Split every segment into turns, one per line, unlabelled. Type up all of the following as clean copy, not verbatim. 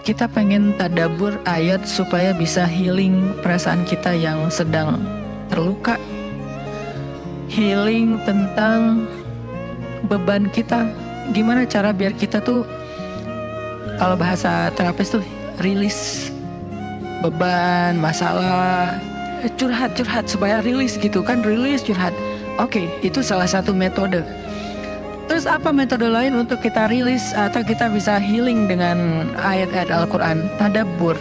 kita pengen tadabbur ayat supaya bisa healing perasaan kita yang sedang terluka, healing tentang beban kita. Gimana cara biar kita tuh, kalau bahasa terapis tuh, rilis beban, masalah, curhat supaya rilis gitu kan, rilis curhat. Oke, itu salah satu metode. Terus apa metode lain untuk kita rilis atau kita bisa healing dengan ayat-ayat Al-Quran? Tadabbur.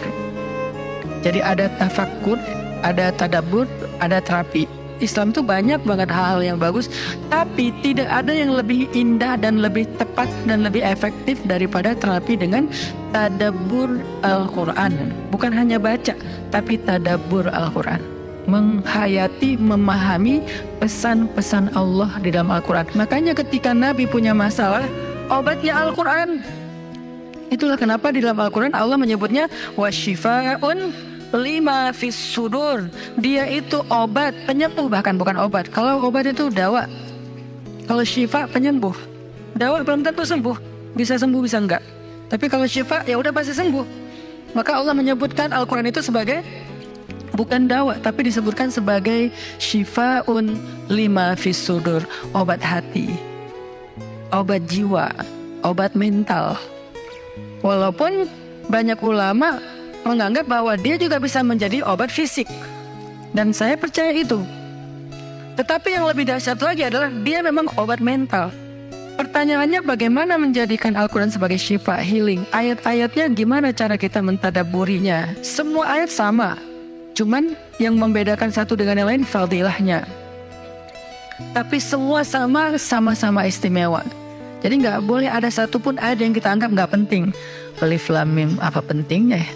Jadi ada tafakkur, ada tadabbur, ada terapi. Islam tuh banyak banget hal-hal yang bagus, tapi tidak ada yang lebih indah dan lebih tepat dan lebih efektif daripada terapi dengan tadabbur Al-Quran. Bukan hanya baca, tapi tadabbur Al-Quran. Menghayati, memahami pesan-pesan Allah di dalam Al-Quran. Makanya ketika Nabi punya masalah, obatnya Al-Quran. Itulah kenapa di dalam Al-Quran Allah menyebutnya wasyifa'un lima fis sudur. Dia itu obat, penyembuh, bahkan bukan obat. Kalau obat itu dawa, kalau syifa penyembuh. Dawa belum tentu sembuh, bisa sembuh bisa enggak. Tapi kalau syifa ya udah pasti sembuh. Maka Allah menyebutkan Al-Quran itu sebagai bukan dawa, tapi disebutkan sebagai syifa'un lima fis sudur, obat hati, obat jiwa, obat mental. Walaupun banyak ulama menganggap bahwa dia juga bisa menjadi obat fisik, dan saya percaya itu. Tetapi yang lebih dahsyat lagi adalah dia memang obat mental. Pertanyaannya, bagaimana menjadikan Al-Quran sebagai syifa, healing? Ayat-ayatnya gimana cara kita mentadabburinya? Semua ayat sama, cuman yang membedakan satu dengan yang lain fadilahnya. Tapi semua sama-sama istimewa. Jadi nggak boleh ada satupun ayat yang kita anggap nggak penting. Alif Lam Mim, apa pentingnya ya?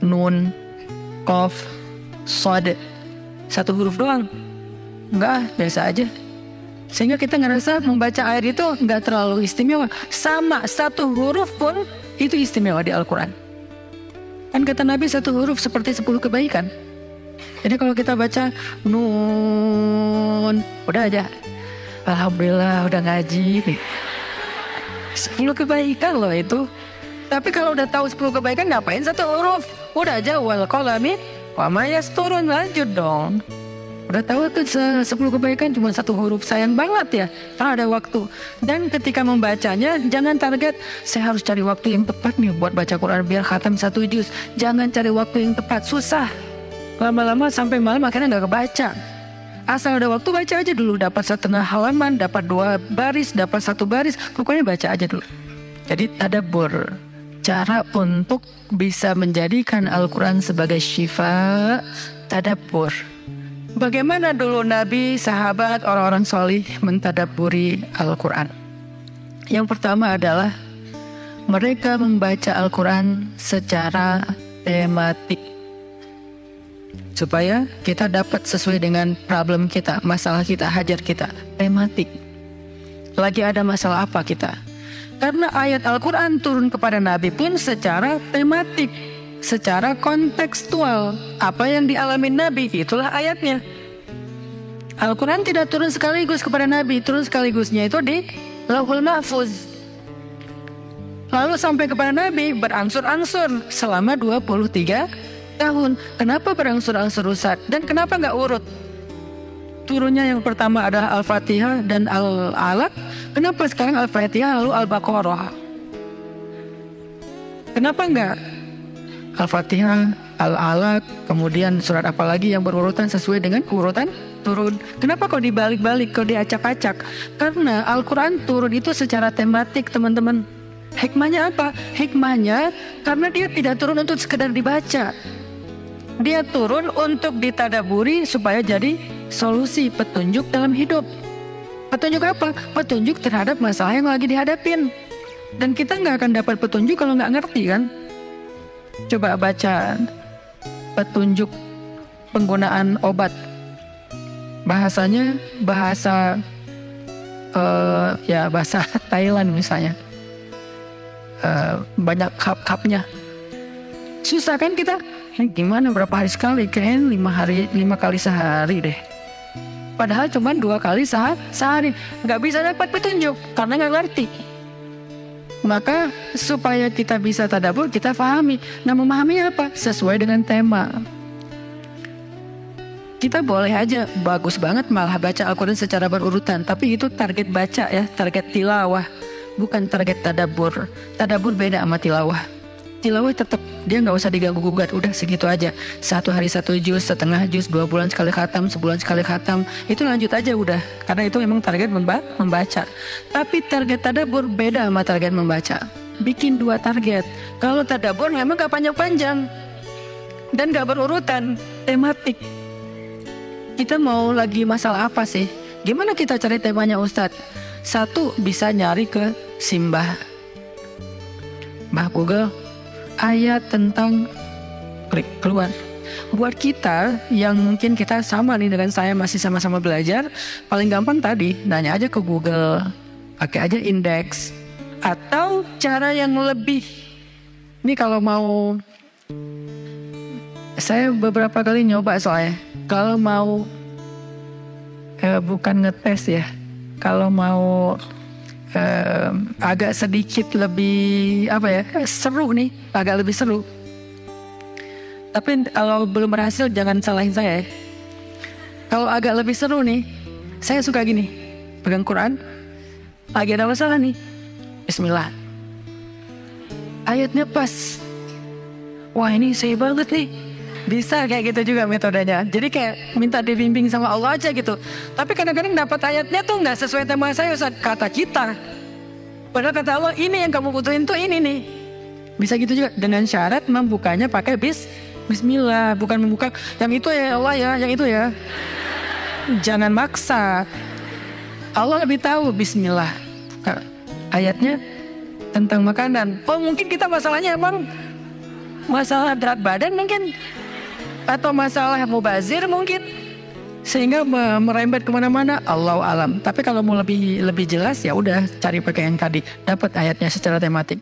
Nun, Qaf, Shad, satu huruf doang. Enggak, biasa aja. Sehingga kita ngerasa membaca ayat itu nggak terlalu istimewa. Sama, satu huruf pun itu istimewa di Al-Quran. Kan kata Nabi satu huruf seperti 10 kebaikan. Jadi kalau kita baca Nun, udah aja, alhamdulillah udah ngaji. 10 kebaikan loh itu. Tapi kalau udah tahu 10 kebaikan, ngapain satu huruf? Udah aja wal qalami wa ma yasturun, lanjut dong. Udah tahu tuh 10 kebaikan cuma satu huruf, sayang banget ya, karena ada waktu. Dan ketika membacanya, jangan target saya harus cari waktu yang tepat nih buat baca Quran biar khatam 1 juz. Jangan cari waktu yang tepat, susah. Lama-lama sampai malam akhirnya nggak kebaca. Asal ada waktu baca aja dulu, dapat 1/2 halaman, dapat 2 baris, dapat 1 baris, pokoknya baca aja dulu. Jadi tadabbur, cara untuk bisa menjadikan Al-Quran sebagai syifa, tadabbur. Bagaimana dulu Nabi, sahabat, orang-orang solih mentadabburi Al-Quran? Yang pertama adalah mereka membaca Al-Quran secara tematik, supaya kita dapat sesuai dengan problem kita, masalah kita, hajat kita. Tematik. Lagi ada masalah apa kita? Karena ayat Al-Quran turun kepada Nabi pun secara tematik, secara kontekstual. Apa yang dialami Nabi, itulah ayatnya. Al-Quran tidak turun sekaligus kepada Nabi, turun sekaligusnya itu di Lauhul Mahfuz. Lalu sampai kepada Nabi berangsur-angsur selama 23 tahun. Kenapa berangsur-angsur, Ustaz? Dan kenapa nggak urut? Turunnya yang pertama adalah Al-Fatihah dan Al-Alaq. Kenapa sekarang Al-Fatihah lalu Al-Baqarah? Kenapa enggak Al-Fatihah, Al-Alaq, kemudian surat apa lagi yang berurutan sesuai dengan urutan turun? Kenapa kok dibalik-balik, kok diacak-acak? Karena Al-Quran turun itu secara tematik, teman-teman. Hikmahnya apa? Hikmahnya karena dia tidak turun untuk sekedar dibaca. Dia turun untuk ditadaburi supaya jadi solusi, petunjuk dalam hidup. Petunjuk apa? Petunjuk terhadap masalah yang lagi dihadapin. Dan kita nggak akan dapat petunjuk kalau nggak ngerti kan? Coba baca petunjuk penggunaan obat. Bahasanya bahasa bahasa Thailand misalnya. Banyak kap-kapnya. Susah kan kita? Gimana berapa hari sekali? Kayaknya 5 kali sehari deh. Padahal cuma 2 kali sehari. Nggak bisa dapat petunjuk karena nggak ngerti. Maka supaya kita bisa tadabbur, kita pahami. Nah, memahami apa? Sesuai dengan tema. Kita boleh aja bagus banget malah baca Al-Quran secara berurutan, tapi itu target baca ya, target tilawah, bukan target tadabbur. Tadabbur beda sama tilawah. Tilawah tetap dia nggak usah diganggu-gugat, udah segitu aja. 1 hari 1 juz, setengah juz, 2 bulan sekali khatam, sebulan sekali khatam, itu lanjut aja udah. Karena itu memang target membaca. Tapi target tadabbur beda sama target membaca. Bikin 2 target. Kalau tadabbur memang gak panjang-panjang dan gak berurutan, tematik. Kita mau lagi masalah apa sih? Gimana kita cari temanya Ustadz? 1, bisa nyari ke Simbah Google, ayat tentang, klik keluar. Buat kita yang mungkin kita sama nih dengan saya, masih sama-sama belajar, paling gampang tadi nanya aja ke Google, pakai aja indeks. Atau cara yang lebih, ini kalau mau, saya beberapa kali nyoba soalnya, kalau mau bukan ngetes ya, kalau mau agak sedikit lebih seru nih, agak lebih seru. Tapi kalau belum berhasil jangan salahin saya. Kalau agak lebih seru nih, saya suka gini, pegang Quran, lagi ada masalah nih, Bismillah, ayatnya pas, wah ini saya banget nih. Bisa kayak gitu juga metodenya. Jadi kayak minta dibimbing sama Allah aja gitu. Tapi kadang-kadang dapat ayatnya tuh nggak sesuai tema saya, Ustaz, kata kita. Padahal kata Allah ini yang kamu butuhin tuh ini nih. Bisa gitu juga dengan syarat membukanya pakai Bismillah, bukan membuka yang itu ya Allah ya, yang itu ya. Jangan maksa. Allah lebih tahu. Bismillah. Ayatnya tentang makanan. Oh mungkin kita masalahnya emang masalah berat badan mungkin, atau masalah mubazir mungkin, sehingga merembet kemana-mana. Allahu alam. Tapi kalau mau lebih jelas ya udah cari pakai yang tadi, dapat ayatnya secara tematik.